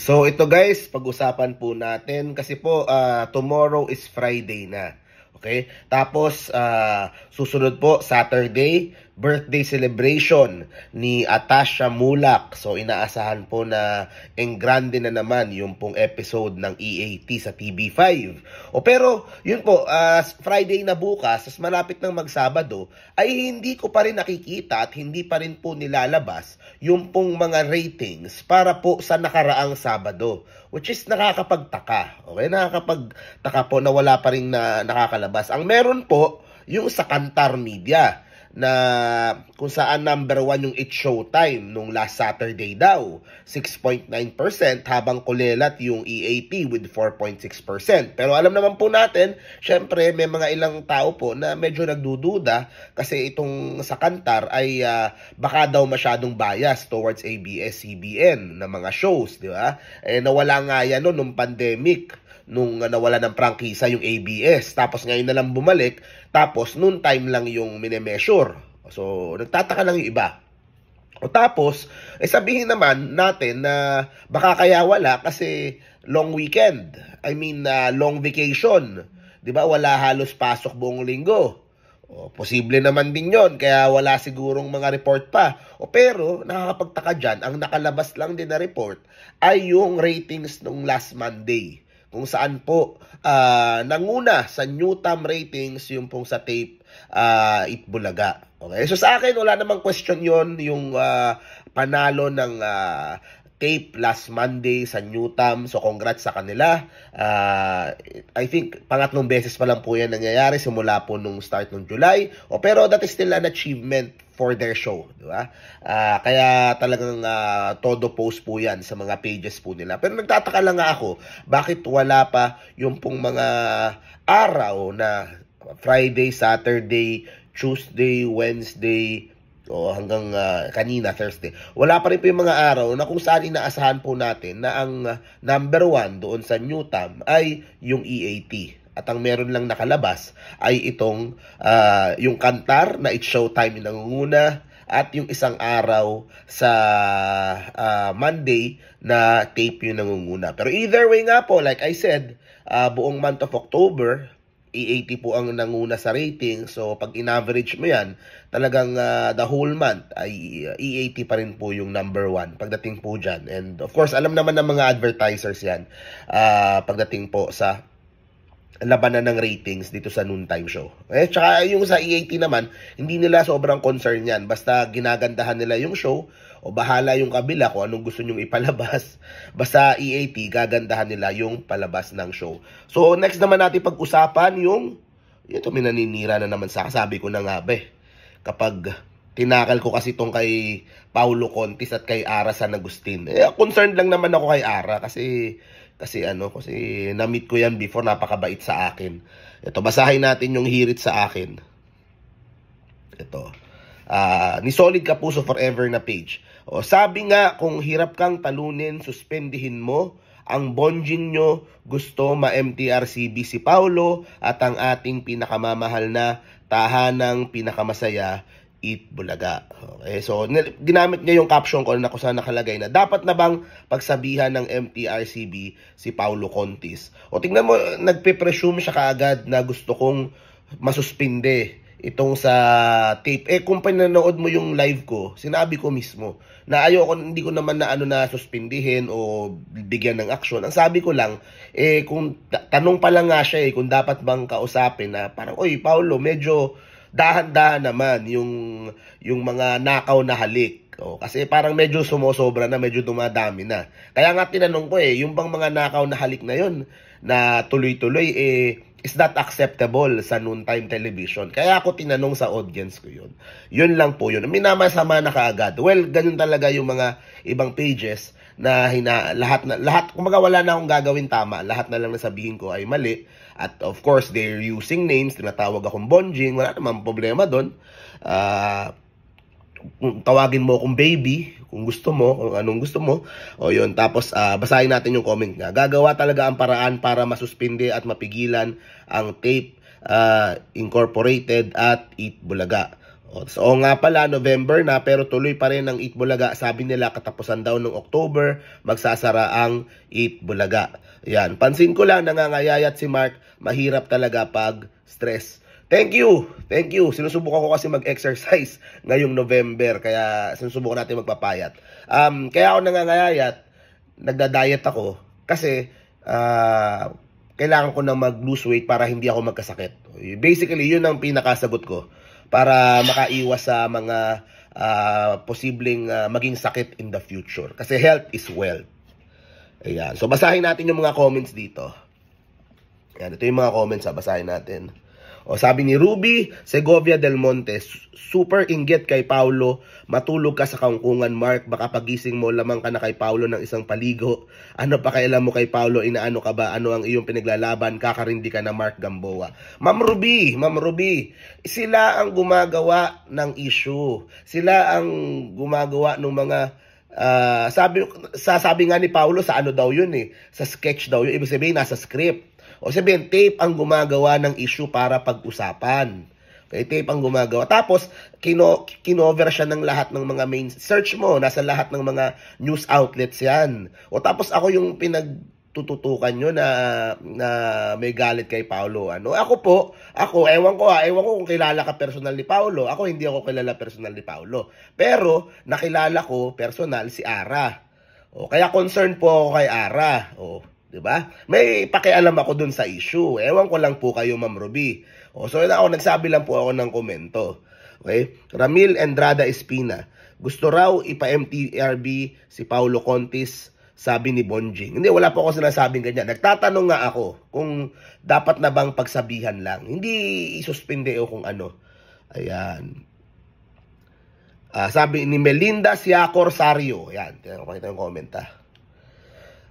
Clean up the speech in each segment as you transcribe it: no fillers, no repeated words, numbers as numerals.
So ito guys, pag-usapan po natin kasi po tomorrow is Friday na. Okay? Tapos susunod po Saturday, birthday celebration ni Atasha Mulak. So inaasahan po na enggrande na naman yung pong episode ng EAT sa TV5. Pero yun po, Friday na bukas, as malapit ng magsabado, ay hindi ko pa rin nakikita at hindi pa rin po nilalabas yung pong mga ratings para po sa nakaraang Sabado, which is nakakapagtaka. Okay, nakakapagtaka po na wala pa rin na nakakalabas. Ang meron po yung sa Kantar Media na kung saan number 1 yung It's Showtime nung last Saturday daw, 6.9%, habang kulelat yung EAT with 4.6%. Pero alam naman po natin, syempre may mga ilang tao po na medyo nagdududa kasi itong sa Kantar ay baka daw masyadong bias towards ABS-CBN na mga shows, di ba? Nawala nga yan nung pandemic, nung nawala ng prangkisa yung ABS. Tapos ngayon na lang bumalik, tapos noon time lang yung minemeasure. So, nagtataka lang yung iba. Tapos, sabihin naman natin na baka kaya wala kasi long weekend. I mean, long vacation. 'Di ba? Wala halos pasok buong linggo. Posible naman din yon, kaya wala sigurong mga report pa. Pero nakakapagtaka dyan, ang nakalabas lang din na report ay yung ratings nung last Monday, kung saan po nanguna sa Newtam ratings yung pong sa tape Itbulaga. Okay? So sa akin, wala namang question yon, yung panalo ng tape last Monday sa Newtam. So congrats sa kanila. I think pangatlong beses pa lang po yan nangyayari simula po nung start ng July. Pero that is still an achievement for their show, di ba? Kaya talagang todo post po yan sa mga pages po nila. Pero nagtataka lang nga ako, bakit wala pa yung pong mga araw na Friday, Saturday, Tuesday, Wednesday, hanggang kanina, Thursday. Wala pa rin po yung mga araw na kung saan inaasahan po natin na ang number 1 doon sa Newtam ay yung EAT. At ang meron lang nakalabas ay itong yung Kantar na It's Showtime yung nangunguna, at yung isang araw sa Monday na tape yung nangunguna. Pero either way nga po, like I said, buong month of October, EAT po ang nanguna sa rating. So pag in-average mo yan, talagang the whole month ay EAT pa rin po yung number 1 pagdating po dyan. And of course, alam naman ng mga advertisers yan pagdating po sa labanan ng ratings dito sa noontime show. Tsaka yung sa EAT naman, hindi nila sobrang concern yan. Basta ginagandahan nila yung show, o bahala yung kabila kung anong gusto nyong ipalabas. Basta EAT, gagandahan nila yung palabas ng show. So next naman natin pag-usapan yung, ito may naninira na naman sa sabi ko na nga kapag tinakal ko kasi itong kay Paulo Contis at kay Ara San Agustin. Concerned lang naman ako kay Ara kasi na-meet ko yan before, napakabait sa akin. Ito, basahin natin yung hirit sa akin. Ito. Ni Solid Kapuso Forever na page. Sabi nga, kung hirap kang talunin, suspendihin mo. Ang bonjing nyo, gusto ma-MTRCB si Paulo at ang ating pinakamamahal na tahanang pinakamasaya, Itbulaga. Okay, so ginamit niya yung caption ko na kung saan nakalagay na dapat na bang pagsabihan ng MTRCB si Paulo Contis. Tingnan mo, nagpe-presume siya kaagad na gusto kong masuspinde itong sa tape. Kung pinanood mo yung live ko, sinabi ko mismo na hindi ko naman na suspindihin o bigyan ng action. Ang sabi ko lang, kung tanong pa lang nga siya kung dapat bang kausapin na parang, oy Paulo, medyo dahan-dahan naman yung mga nakaw na halik. Kasi parang medyo sumosobra na, medyo dumadami na. Kaya nga tinanong ko yung bang mga nakaw na halik na yon na tuloy-tuloy, is that acceptable sa noontime television? Kaya ako tinanong sa audience ko yun. Yun lang po yun. Minamasama na kaagad. Well, ganun talaga yung mga ibang pages na lahat, kumbaga wala na akong gagawin tama. Lahat na lang nasabihin ko ay mali. At of course, they're using names. Tinatawag akong bonjing. Wala namang problema doon. Tawagin mo akong baby kung gusto mo, kung anong gusto mo. Yun. Tapos, basahin natin yung comment nga. Gagawa talaga ang paraan para masuspinde at mapigilan ang tape Incorporated at Itbulaga. So nga pala, November na pero tuloy pa rin ang Eat Bulaga. Sabi nila katapusan daw ng October, magsasara ang Eat Bulaga. Yan. Pansin ko lang, nangangayayat si Mark, mahirap talaga pag stress. Thank you. Thank you. Sinusubukan ko kasi mag-exercise ngayong November. Kaya sinusubukan natin magpapayat. Kaya ako nangangayayat, nagda-diet ako. Kasi kailangan ko na mag-lose weight para hindi ako magkasakit. Basically, yun ang pinakasagot ko. Para makaiwas sa mga posibleng maging sakit in the future. Kasi health is wealth. Ayan. So, basahin natin yung mga comments dito. Ayan. Ito yung mga comments. Basahin natin. O, sabi ni Ruby Segovia del Monte, super inggit kay Paulo. Matulog ka sa kangkungan, Mark. Baka pagising mo, lamang ka na kay Paulo ng isang paligo. Ano pa kailan mo kay Paulo? Inaano ka ba? Ano ang iyong pinaglalaban? Kakarindi ka na, Mark Gamboa. Ma'am Ruby, sila ang gumagawa ng issue. Sila ang gumagawa ng mga sabi nga ni Paulo sa ano daw yun sa sketch daw yun. Ibig sabihin, nasa script. O sabihin, tape ang gumagawa ng issue para pag-usapan. Okay, tape ang gumagawa. Tapos, kinover siya ng lahat ng mga main search mo. Nasa lahat ng mga news outlets yan. O tapos ako yung pinagtututukan nyo na may galit kay Paulo. Ako, ewan ko kung kilala ka personal ni Paulo. Ako, hindi ako kilala personal ni Paulo. Pero, nakilala ko personal si Ara. O, kaya concerned po ako kay Ara. O, diba? May pakialam ako dun sa issue. Ewan ko lang po kayo, Ma'am Ruby. So nagsabi lang po ako ng komento. Okay? Ramil Endrada Espina. Gusto raw ipa-MTRB si Paulo Contis, sabi ni Bonjing. Hindi, wala po ako sinasabing ganyan. Nagtatanong nga ako kung dapat na bang pagsabihan lang. Hindi isuspinde o kung ano. Ayan. Sabi ni Melinda Siacor Sario. Ayan, pakita yung comment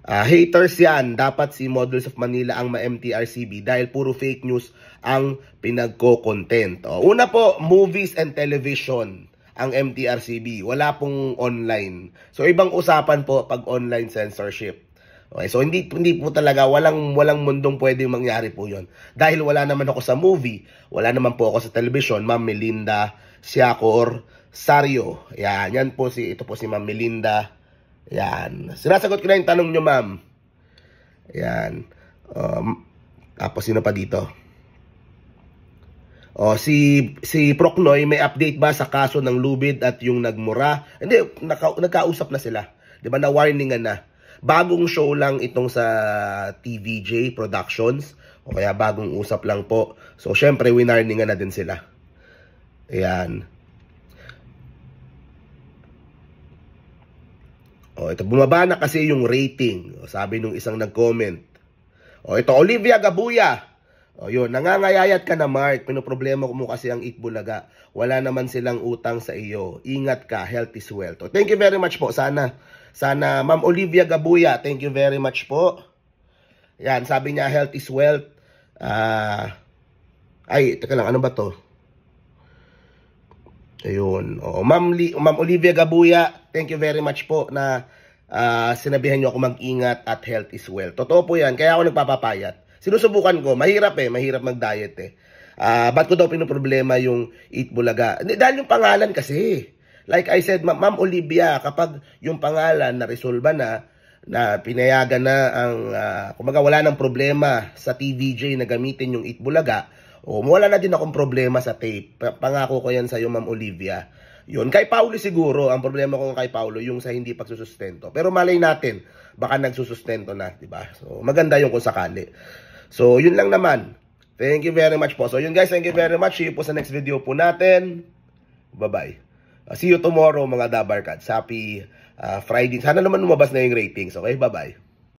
haters yan. Dapat si Models of Manila ang ma-MTRCB dahil puro fake news ang pinagko-content. Una po, movies and television ang MTRCB. Wala pong online. So, ibang usapan po pag online censorship. Okay, so hindi po talaga, walang mundong pwedeng mangyari po yon. Dahil wala naman ako sa movie, wala naman po ako sa television. Ma'am Melinda Siacor Sario. Yan po ito po si Ma'am Melinda. Yan. Sinasagot ko na yung tanong nyo, ma'am. Yan. Tapos sino pa dito? Si Procnoy, may update ba sa kaso ng Lubid at yung nagmura? Hindi, nagkausap na sila. Di ba, na-warningan na. Bagong show lang itong sa TVJ Productions. O kaya bagong usap lang po. So, syempre, winarningan na din sila. Ayan. Ito, bumaba na kasi yung rating. Sabi nung isang nag-comment. Ito, Olivia Gabuya. Yun, nangangayayat ka na, Mark. Pinoproblema mo kasi ang Eat Bulaga. Wala naman silang utang sa iyo. Ingat ka, health is wealth. Thank you very much po. Sana, Ma'am Olivia Gabuya, thank you very much po. Yan, sabi niya, health is wealth. Teka lang, ano ba to? Ayun. Ma'am Olivia Gabuya, thank you very much po na sinabihan niyo ako mag-ingat at health is wealth. Totoo po yan. Kaya ako nagpapapayat. Sinusubukan ko. Mahirap mag-diet ba't ko daw pinoproblema yung Eat Bulaga? Dahil yung pangalan kasi. Like I said, Ma'am Olivia, kapag yung pangalan na-resolve na pinayagan na ang, kumaga wala ng problema sa TVJ na gamitin yung Eat Bulaga, wala na din akong problema sa tape. Pangako ko yan sa'yo, Ma'am Olivia. Yun, kay Paulo siguro, ang problema ko kay Paulo, yung sa hindi pagsusustento. Pero malay natin, baka nagsusustento na, diba? So, maganda yung kung sakali. So, yun lang naman. Thank you very much po. So, yun guys, thank you very much. See you po sa next video po natin. Bye-bye. See you tomorrow, mga Dabarkats. Happy Friday. Sana naman lumabas na yung ratings. Okay, bye-bye.